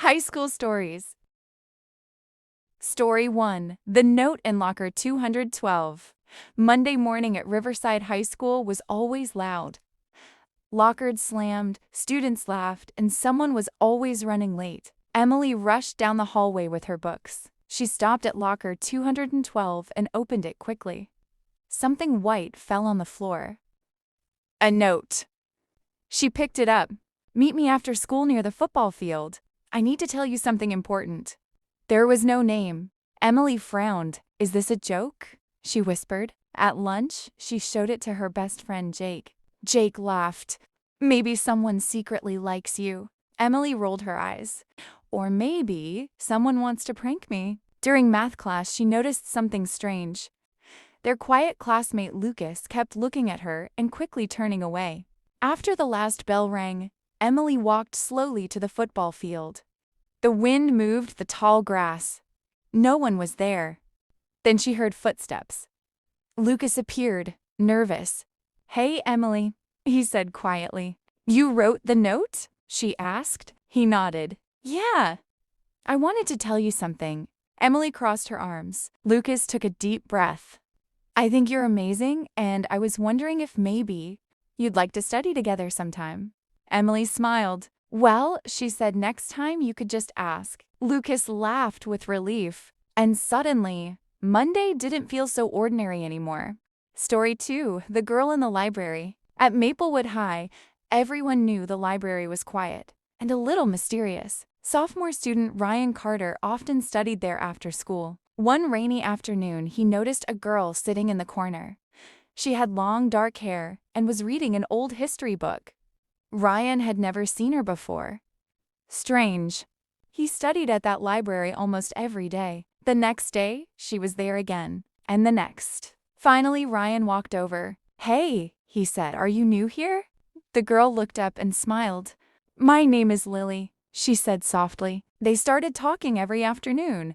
High school stories. Story 1. The Note in Locker 212. Monday morning at Riverside High School was always loud. Lockers slammed, students laughed, and someone was always running late. Emily rushed down the hallway with her books. She stopped at locker 212 and opened it quickly. Something white fell on the floor. A note. She picked it up. Meet me after school near the football field. I need to tell you something important. There was no name. Emily frowned. Is this a joke? She whispered. At lunch, she showed it to her best friend Jake. Jake laughed. Maybe someone secretly likes you. Emily rolled her eyes. Or maybe someone wants to prank me. During math class, she noticed something strange. Their quiet classmate Lucas kept looking at her and quickly turning away. After the last bell rang, Emily walked slowly to the football field. The wind moved the tall grass. No one was there. Then she heard footsteps. Lucas appeared, nervous. Hey, Emily, he said quietly. You wrote the note? She asked. He nodded. Yeah. I wanted to tell you something. Emily crossed her arms. Lucas took a deep breath. I think you're amazing, and I was wondering if maybe you'd like to study together sometime. Emily smiled. Well, she said, next time you could just ask. Lucas laughed with relief. And suddenly, Monday didn't feel so ordinary anymore. Story 2. The Girl in the Library. At Maplewood High, everyone knew the library was quiet and a little mysterious. Sophomore student Ryan Carter often studied there after school. One rainy afternoon, he noticed a girl sitting in the corner. She had long, dark hair and was reading an old history book. Ryan had never seen her before. Strange. He studied at that library almost every day. The next day, she was there again, and the next. Finally, Ryan walked over. Hey, he said, are you new here? The girl looked up and smiled. My name is Lily, she said softly. They started talking every afternoon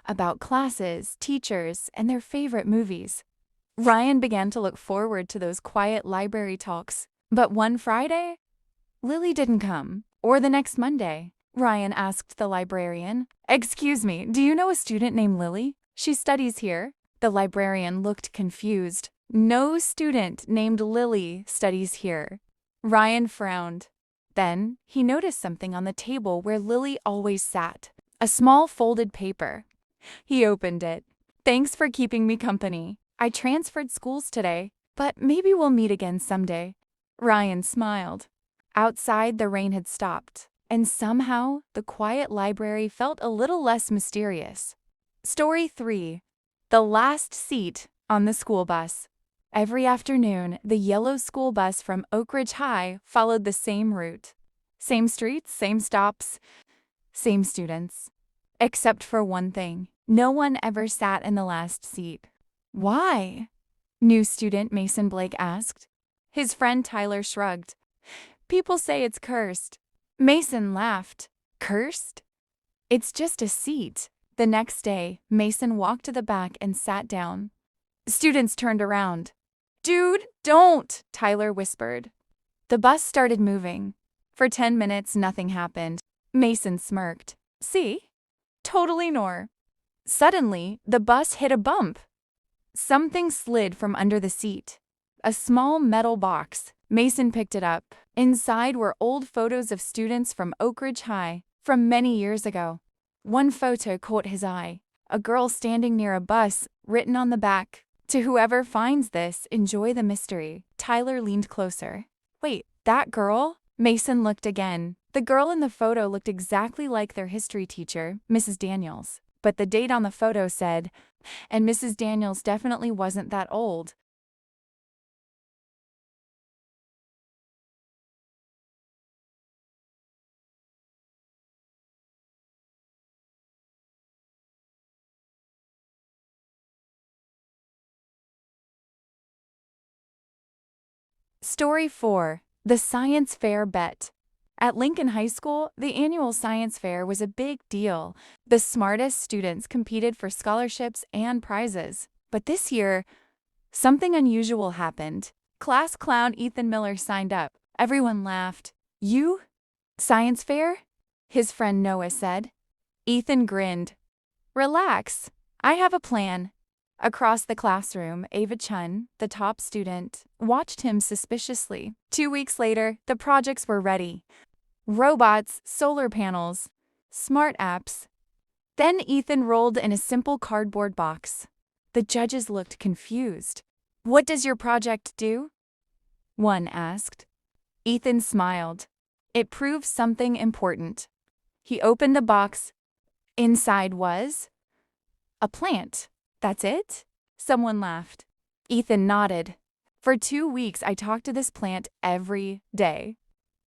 about classes, teachers, and their favorite movies. Ryan began to look forward to those quiet library talks. But one Friday, Lily didn't come. Or the next Monday, Ryan asked the librarian. Excuse me, do you know a student named Lily? She studies here. The librarian looked confused. No student named Lily studies here. Ryan frowned. Then, he noticed something on the table where Lily always sat. A small folded paper. He opened it. Thanks for keeping me company. I transferred schools today, but maybe we'll meet again someday. Ryan smiled. Outside, the rain had stopped, and somehow, the quiet library felt a little less mysterious. Story 3. The Last Seat on the School Bus. Every afternoon, the yellow school bus from Oak Ridge High followed the same route. Same streets, same stops, same students. Except for one thing. No one ever sat in the last seat. Why? New student Mason Blake asked. His friend Tyler shrugged. People say it's cursed. Mason laughed. Cursed? It's just a seat. The next day, Mason walked to the back and sat down. Students turned around. Dude, don't, Tyler whispered. The bus started moving. For 10 minutes, nothing happened. Mason smirked. See? Totally nor. Suddenly, the bus hit a bump. Something slid from under the seat. A small metal box. Mason picked it up. Inside were old photos of students from Oak Ridge High from many years ago. One photo caught his eye. A girl standing near a bus, written on the back, "To whoever finds this, enjoy the mystery." Tyler leaned closer. Wait, that girl? Mason looked again. The girl in the photo looked exactly like their history teacher, Mrs. Daniels. But the date on the photo said, and Mrs. Daniels definitely wasn't that old. Story 4. The Science Fair Bet. At Lincoln High School, the annual science fair was a big deal. The smartest students competed for scholarships and prizes. But this year, something unusual happened. Class clown Ethan Miller signed up. Everyone laughed. You? Science fair? his friend Noah said. Ethan grinned. Relax, I have a plan. Across the classroom, Ava Chun, the top student, watched him suspiciously. 2 weeks later, the projects were ready. Robots, solar panels, smart apps. Then Ethan rolled in a simple cardboard box. The judges looked confused. What does your project do? One asked. Ethan smiled. It proves something important. He opened the box. Inside was a plant. That's it? Someone laughed. Ethan nodded. For 2 weeks, I talked to this plant every day.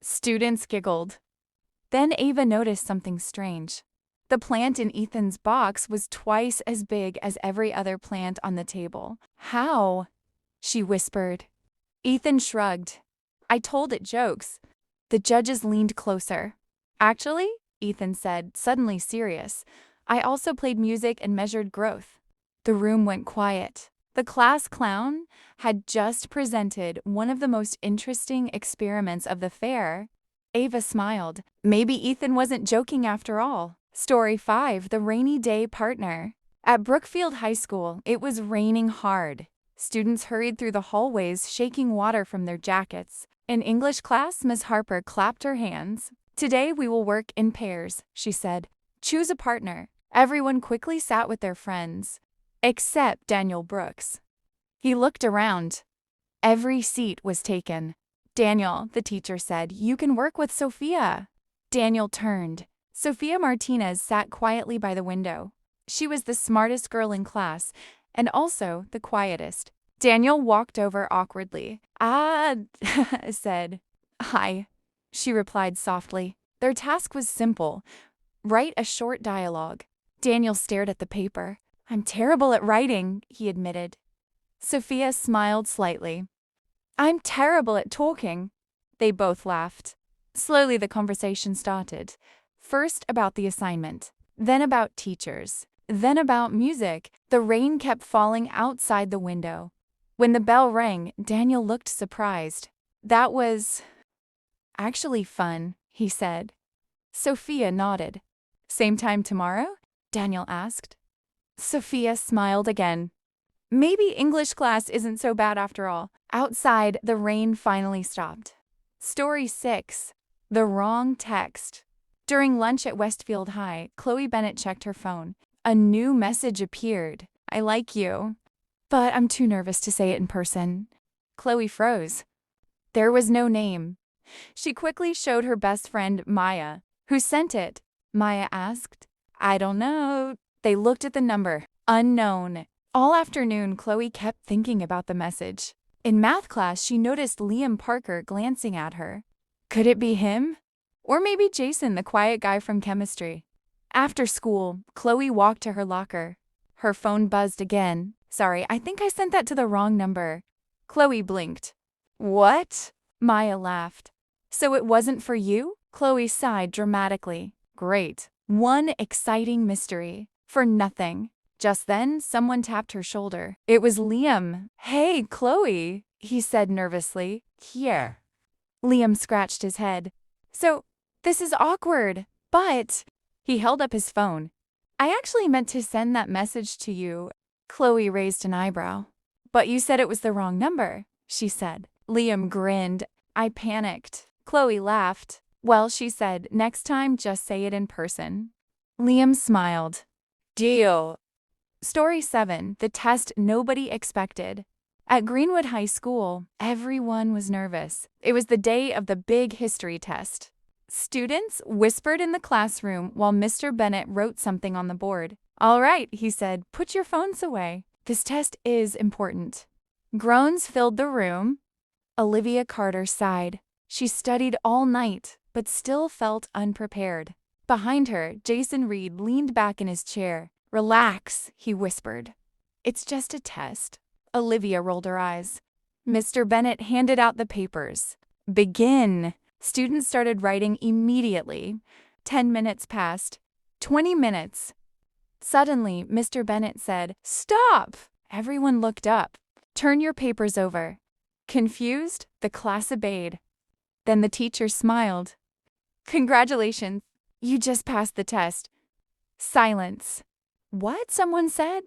Students giggled. Then Ava noticed something strange. The plant in Ethan's box was twice as big as every other plant on the table. How? She whispered. Ethan shrugged. I told it jokes. The judges leaned closer. Actually, Ethan said, suddenly serious, I also played music and measured growth. The room went quiet. The class clown had just presented one of the most interesting experiments of the fair. Ava smiled. Maybe Ethan wasn't joking after all. Story 5, The Rainy Day Partner. At Brookfield High School, it was raining hard. Students hurried through the hallways, shaking water from their jackets. In English class, Ms. Harper clapped her hands. Today we will work in pairs, she said. Choose a partner. Everyone quickly sat with their friends, except Daniel Brooks. He looked around. Every seat was taken. Daniel, the teacher said, you can work with Sophia. Daniel turned. Sophia Martinez sat quietly by the window. She was the smartest girl in class, and also the quietest. Daniel walked over awkwardly. Said. Hi, she replied softly. Their task was simple. Write a short dialogue. Daniel stared at the paper. I'm terrible at writing, he admitted. Sophia smiled slightly. I'm terrible at talking. They both laughed. Slowly the conversation started. First about the assignment, then about teachers, then about music. The rain kept falling outside the window. When the bell rang, Daniel looked surprised. That was actually fun, he said. Sophia nodded. Same time tomorrow? Daniel asked. Sophia smiled again. Maybe English class isn't so bad after all. Outside, the rain finally stopped. Story 6, The Wrong Text. During lunch at Westfield High, Chloe Bennett checked her phone. A new message appeared. I like you, but I'm too nervous to say it in person. Chloe froze. There was no name. She quickly showed her best friend, Maya. Who sent it? Maya asked. I don't know. They looked at the number. Unknown. All afternoon, Chloe kept thinking about the message. In math class, she noticed Liam Parker glancing at her. Could it be him? Or maybe Jason, the quiet guy from chemistry. After school, Chloe walked to her locker. Her phone buzzed again. Sorry, I think I sent that to the wrong number. Chloe blinked. What? Maya laughed. So it wasn't for you? Chloe sighed dramatically. Great. One exciting mystery. For nothing. Just then, someone tapped her shoulder. It was Liam. Hey, Chloe, he said nervously. Here. Liam scratched his head. So, this is awkward, but... He held up his phone. I actually meant to send that message to you. Chloe raised an eyebrow. But you said it was the wrong number, she said. Liam grinned. I panicked. Chloe laughed. Well, she said, next time just say it in person. Liam smiled. Deal. Story 7, The Test Nobody Expected. At Greenwood High School, everyone was nervous. It was the day of the big history test. Students whispered in the classroom while Mr. Bennett wrote something on the board. All right, he said, put your phones away. This test is important. Groans filled the room. Olivia Carter sighed. She studied all night, but still felt unprepared. Behind her, Jason Reed leaned back in his chair. Relax, he whispered. It's just a test. Olivia rolled her eyes. Mr. Bennett handed out the papers. Begin. Students started writing immediately. 10 minutes passed. 20 minutes. Suddenly, Mr. Bennett said, Stop! Everyone looked up. Turn your papers over. Confused, the class obeyed. Then the teacher smiled. Congratulations. You just passed the test. Silence. What? Someone said.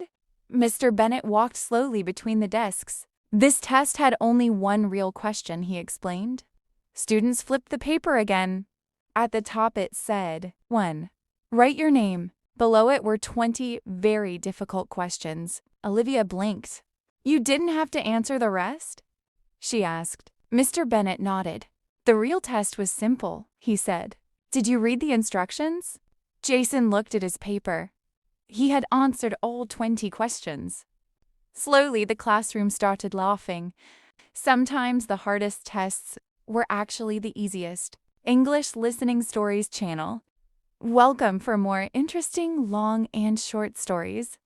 Mr. Bennett walked slowly between the desks. This test had only one real question, he explained. Students flipped the paper again. At the top it said, 1. Write your name. Below it were 20 very difficult questions. Olivia blinked. You didn't have to answer the rest? She asked. Mr. Bennett nodded. The real test was simple, he said. Did you read the instructions? Jason looked at his paper. He had answered all 20 questions. Slowly, the classroom started laughing. Sometimes the hardest tests were actually the easiest. English Listening Stories channel. Welcome for more interesting long and short stories.